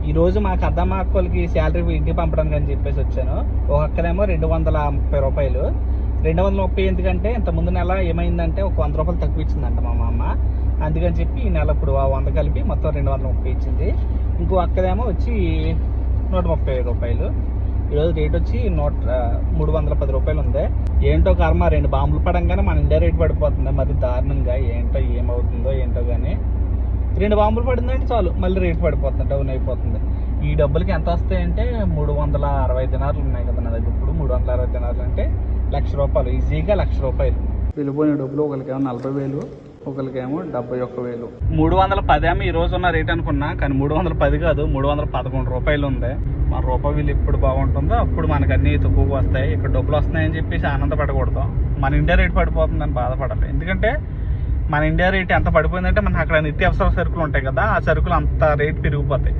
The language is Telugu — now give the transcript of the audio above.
ఈరోజు మా కద్దమ్మ అక్కలకి శాలరీ ఇంటికి పంపడానికి అని చెప్పేసి వచ్చాను. ఒక అక్కనేమో 230 రూపాయలు. 230 ఎందుకంటే ఇంత ముందు నెల ఏమైందంటే ఒక 100 రూపాయలు తక్కువ ఇచ్చిందంట మా అమ్మ. అందుకని చెప్పి ఈ నెల ఇప్పుడు 100 కలిపి మొత్తం 230 ఇచ్చింది. ఇంకో అక్కదేమో వచ్చి 130 రూపాయలు. ఈరోజు రేట్ వచ్చి 310 రూపాయలు ఉంది. ఏంటో కర్మ, 2 బాంబులు పడంగానే మన ఇండియా రేట్ పడిపోతుంది మరి దారుణంగా. ఏంటో ఏమవుతుందో ఏంటో కానీ 2 బాంబులు పడిందంటే చాలు మళ్ళీ రేట్ పడిపోతుంది, డౌన్ అయిపోతుంది. ఈ డబ్బులకి ఎంత వస్తాయంటే 360 దినార్లు ఉన్నాయి కదా నా దగ్గర. ఇప్పుడు 360 దినార్లు అంటే 1,00,000 రూపాయలు, ఈజీగా 1,00,000 రూపాయలు. వెళ్ళిపోయిన డబ్బులు ఒకరికేమో 40,000, ఒకరికేమో 71,000. 310 ఏమో ఈ రోజు ఉన్న రేట్ అనుకున్నా, కానీ 310 కాదు 311 రూపాయలు ఉంది. మన రూపాయి వీళ్ళు ఎప్పుడు బాగుంటుందో అప్పుడు మనకు అన్నీ తక్కువగా వస్తాయి. ఇక్కడ డబ్బులు వస్తున్నాయని చెప్పేసి ఆనందపడకూడదు. మన ఇండియా రేట్ పడిపోతుందని బాధపడాలి. ఎందుకంటే మన ఇండియా రేట్ ఎంత పడిపోయిందంటే మనకు అక్కడ నిత్యావసర సరుకులు ఉంటాయి కదా, ఆ సరుకులు అంత రేట్ పెరిగిపోతాయి.